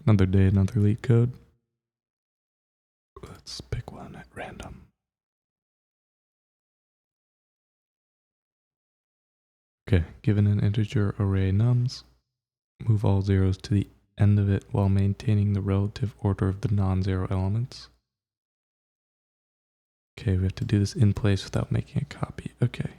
Another day, another leet code. Let's pick one at random. Okay, given an integer array nums, move all zeros to the end of it while maintaining the relative order of the non-zero elements. Okay, we have to do this in place without making a copy. Okay.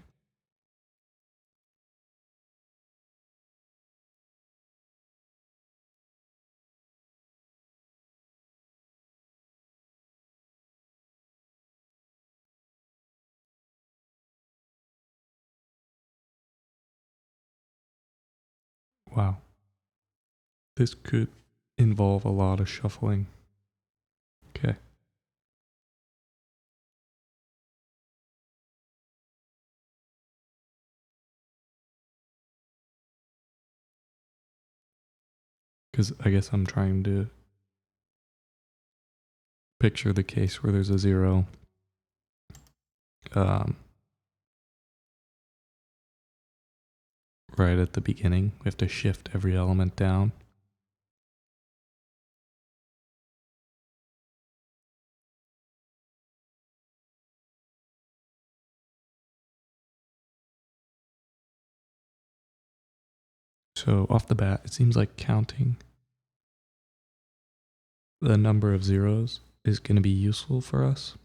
Wow. This could involve a lot of shuffling. Okay. Because I guess I'm trying to picture the case where there's a zero. Right at the beginning. We have to shift every element down. So off the bat, it seems like counting the number of zeros is going to be useful for us.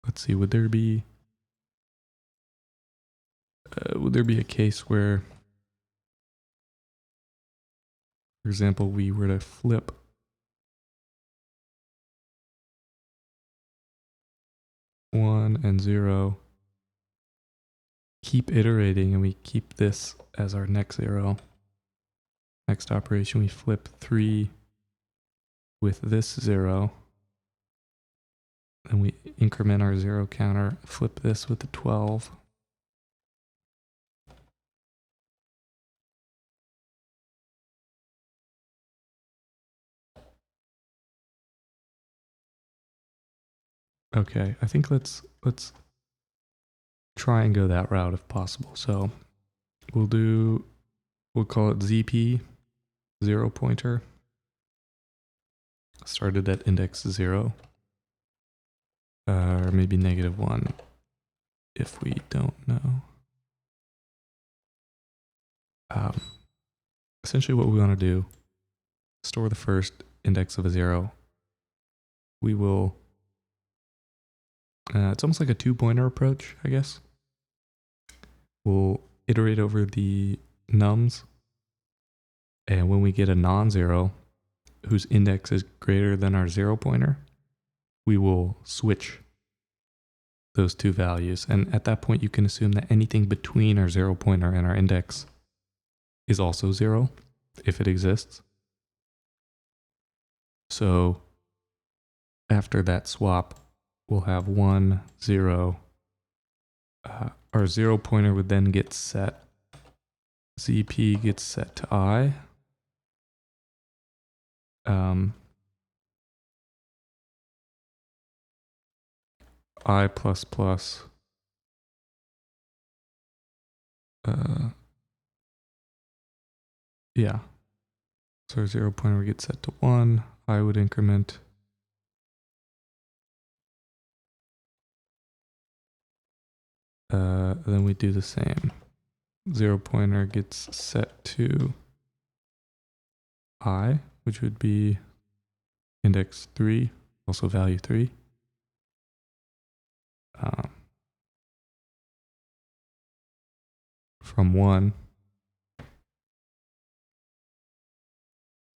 Let's see, would there be a case where, for example, we were to flip one and zero, keep iterating, and we keep this as our next zero. Next operation, we flip 3 with this 0. Then we increment our 0 counter, flip this with the 12. Okay, I think let's try and go that route if possible. So we'll call it ZP, 0 pointer. Started at index 0. Or maybe -1 if we don't know. Essentially what we want to do, store the first index of a 0. We will, it's almost like a 2-pointer approach, I guess. We'll iterate over the nums, and when we get a non-zero whose index is greater than our 0 pointer, we will switch those two values. And at that point, you can assume that anything between our 0 pointer and our index is also 0, if it exists. So after that swap, we'll have 1, 0. Our 0 pointer would then get set. ZP gets set to I. I plus plus. Yeah. So our 0 pointer would get set to 1. I would increment. Then we do the same. 0 pointer gets set to I, which would be index 3, also value 3. From 1.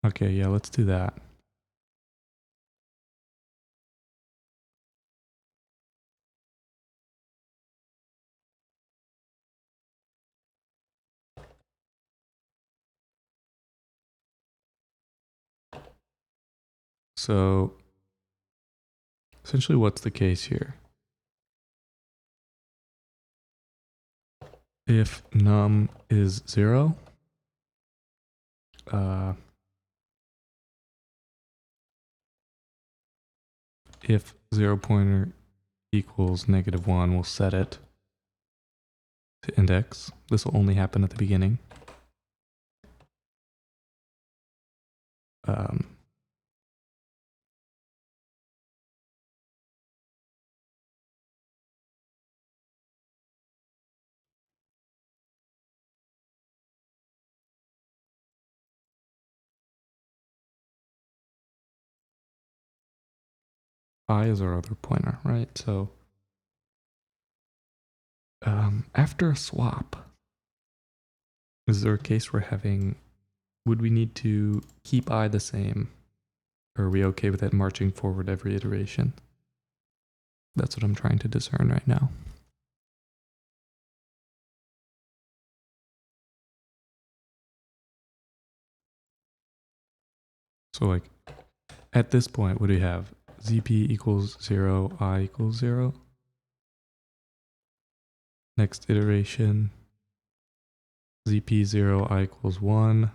Okay, yeah, let's do that. So essentially what's the case here? If num is 0, if 0 pointer equals -1, we'll set it to index. This will only happen at the beginning. I is our other pointer, right? So after a swap, is there a case we're having, would we need to keep I the same? Or are we okay with it marching forward every iteration? That's what I'm trying to discern right now. So like at this point, what do we have? ZP equals 0, I equals 0. Next iteration, ZP 0, I equals 1.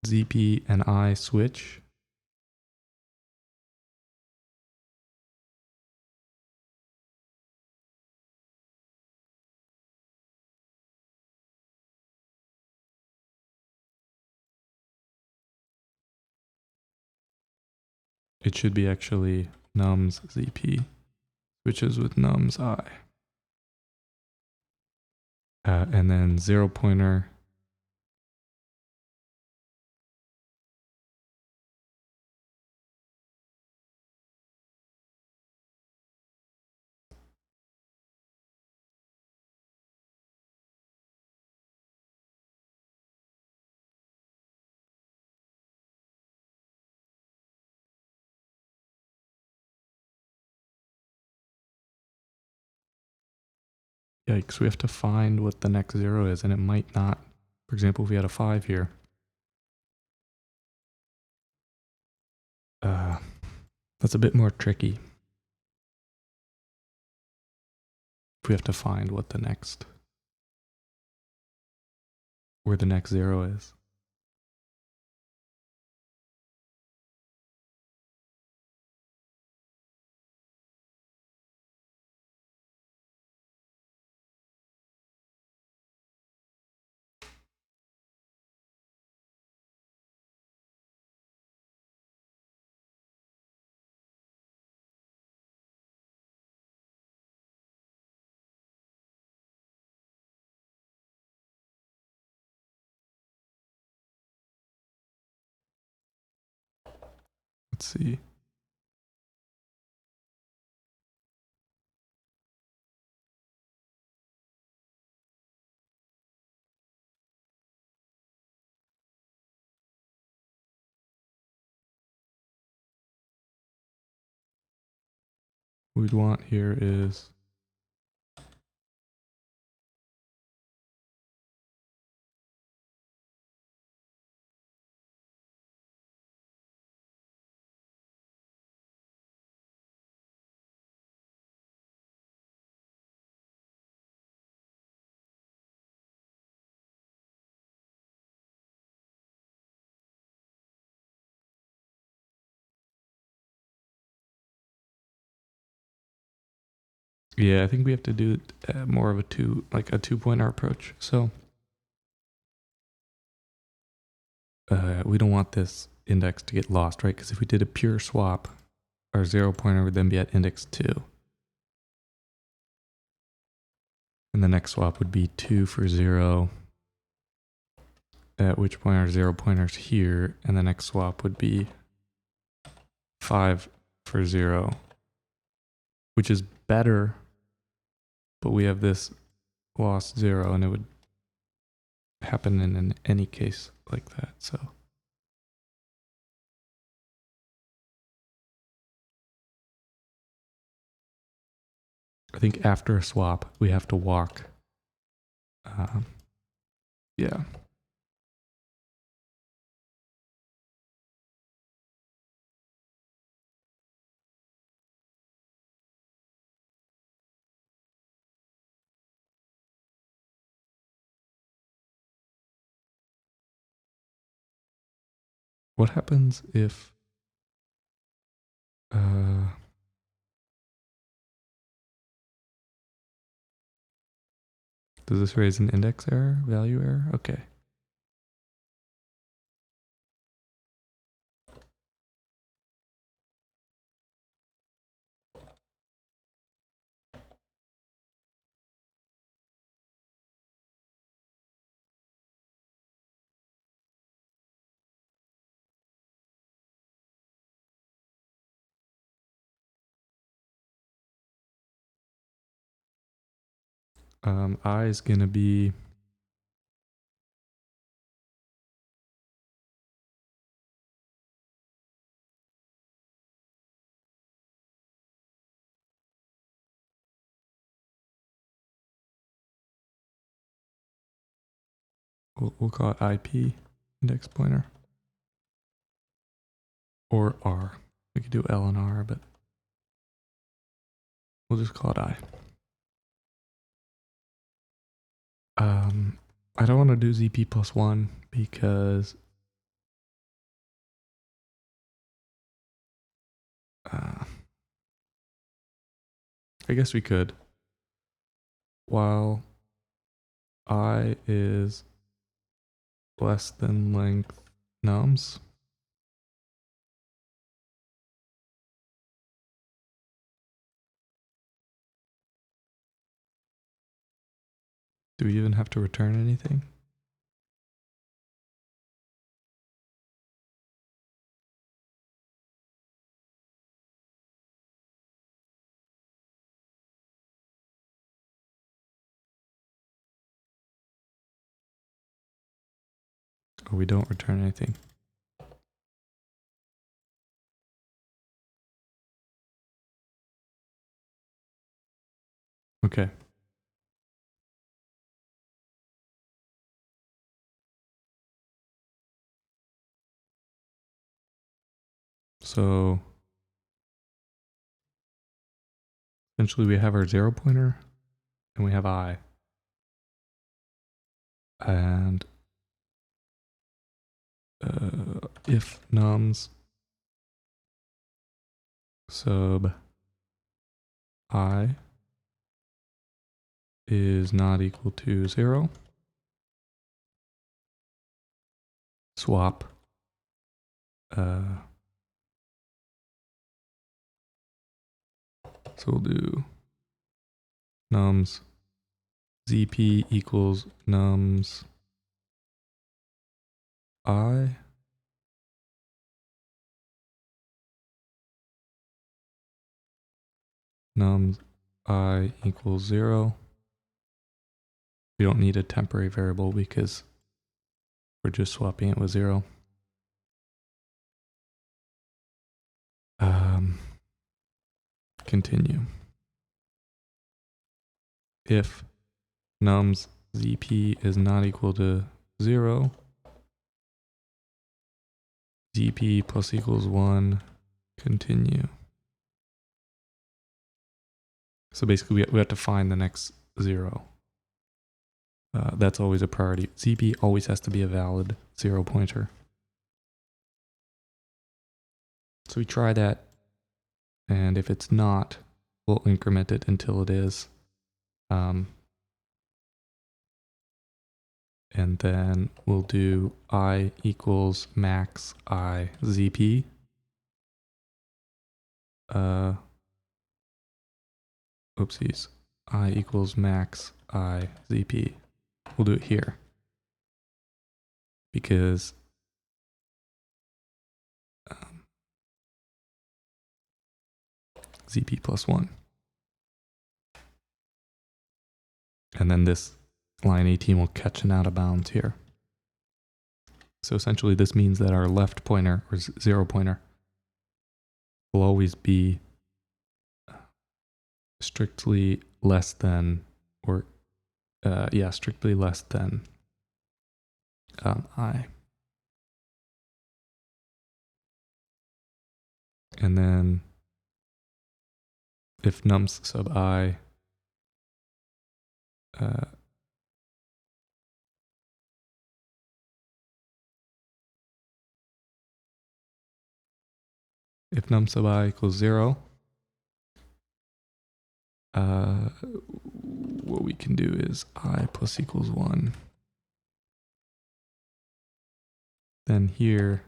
ZP and I switch. It should be actually nums ZP switches with nums I. And then 0 pointer. Yikes, we have to find what the next 0 is, and it might not. For example, if we had a 5 here. That's a bit more tricky. If we have to find what the next, where the next 0 is. Let's see. What we'd want here is yeah, I think we have to do more of a 2-pointer approach. So we don't want this index to get lost, right? Because if we did a pure swap, our 0 pointer would then be at index 2. And the next swap would be 2 for 0, at which point our 0 pointer's here, and the next swap would be 5 for 0, which is better, but we have this lost 0, and it would happen in any case like that. So I think after a swap, we have to walk. Yeah. What happens if does this raise an index error, value error? Okay. I is gonna be we'll call it IP, index pointer, or R. We could do L and R, but we'll just call it I. I don't want to do ZP plus 1 because I guess we could. While I is less than length nums, do we even have to return anything? Or we don't return anything? Okay. So essentially we have our 0 pointer and we have I. And if nums sub I is not equal to 0, swap so we'll do nums ZP equals nums I nums I equals 0. We don't need a temporary variable because we're just swapping it with 0. Continue. If nums ZP is not equal to 0, ZP plus equals 1, continue. So basically we have to find the next 0. That's always a priority. ZP always has to be a valid 0 pointer. So we try that, and if it's not, we'll increment it until it is. And then we'll do I equals max I ZP. Oopsies. I equals max I ZP. We'll do it here because ZP plus 1. And then this line 18 will catch an out of bounds here. So essentially this means that our left pointer or 0 pointer will always be strictly less than, or strictly less than I. And then if nums sub I if num sub I equals 0, what we can do is I plus equals 1. Then here,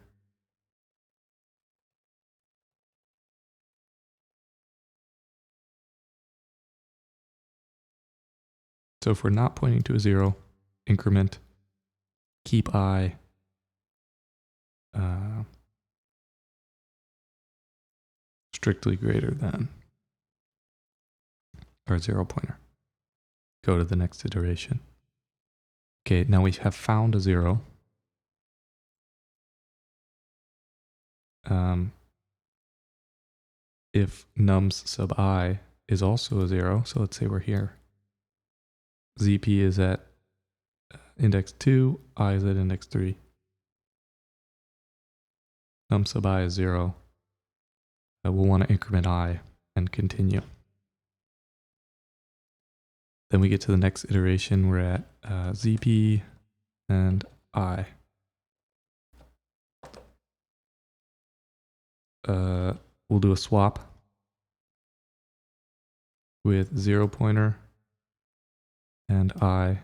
so if we're not pointing to a 0, increment, keep I strictly greater than our 0 pointer. Go to the next iteration. Okay, now we have found a 0. If nums sub I is also a 0, so let's say we're here. ZP is at index 2, I is at index 3. Num sub I is 0. We'll want to increment I and continue. Then we get to the next iteration, we're at ZP and I. We'll do a swap with 0 pointer and I.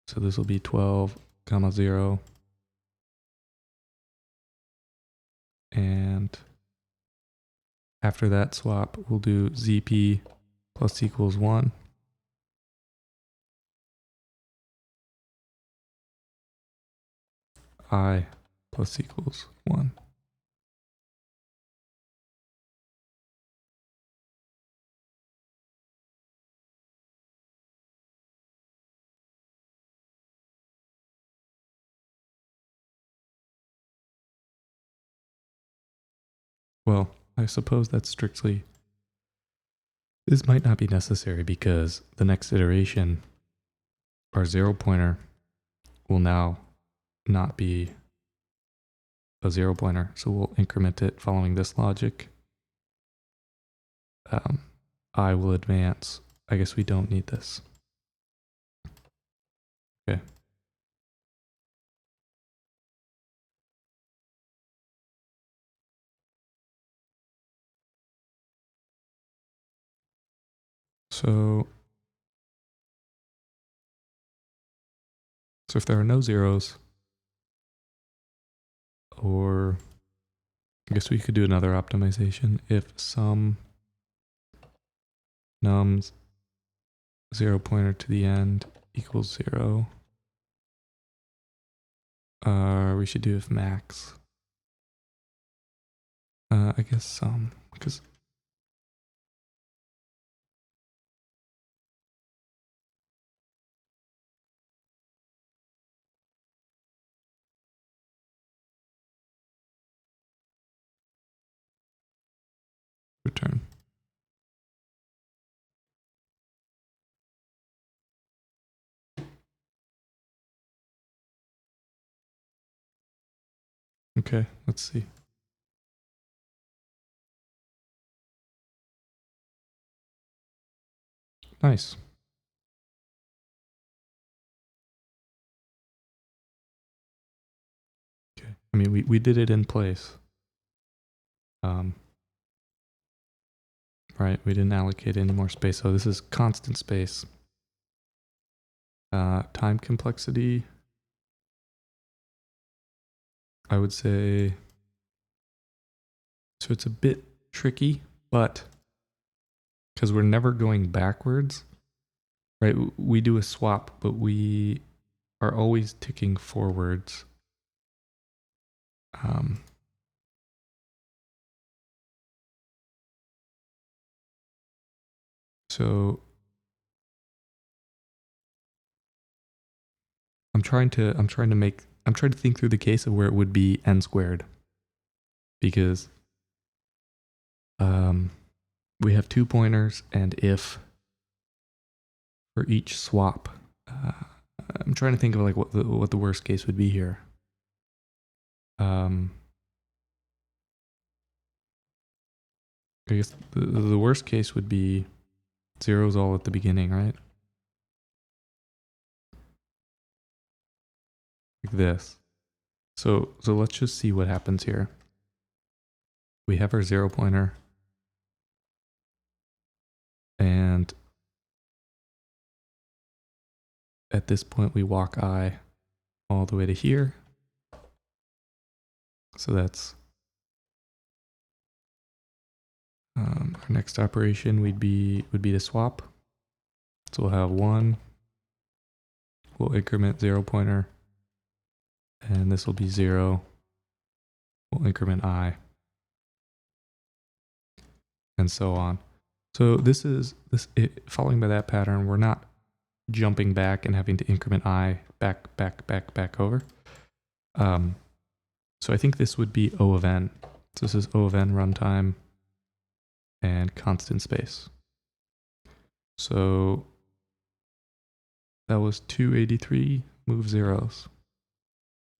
So this will be 12, comma 0. And after that swap, we'll do ZP plus equals 1. I plus equals 1. Well, I suppose that's strictly... This might not be necessary because the next iteration, our 0 pointer, will now not be a 0 pointer. So we'll increment it following this logic. I will advance. I guess we don't need this. Okay. So if there are no zeros, or I guess we could do another optimization. If some nums 0 pointer to the end equals 0, we should do if max. I guess some, because return. Okay, let's see. Nice. Okay, I mean, we did it in place. Right, we didn't allocate any more space, so this is constant space. Time complexity, I would say, so it's a bit tricky, but because we're never going backwards, right? We do a swap, but we are always ticking forwards. So I'm trying to think through the case of where it would be n squared, because we have 2 pointers, and if for each swap, I'm trying to think of like what the worst case would be here. I guess the worst case would be zeros all at the beginning, right? Like this. So let's just see what happens here. We have our 0 pointer, and at this point we walk I all the way to here. So that's our next operation would be to swap. So we'll have 1. We'll increment 0 pointer, and this will be 0. We'll increment I, and so on. So following by that pattern, we're not jumping back and having to increment I back over. So I think this would be O of n. So this is O of n runtime and constant space. So that was 283 move zeros.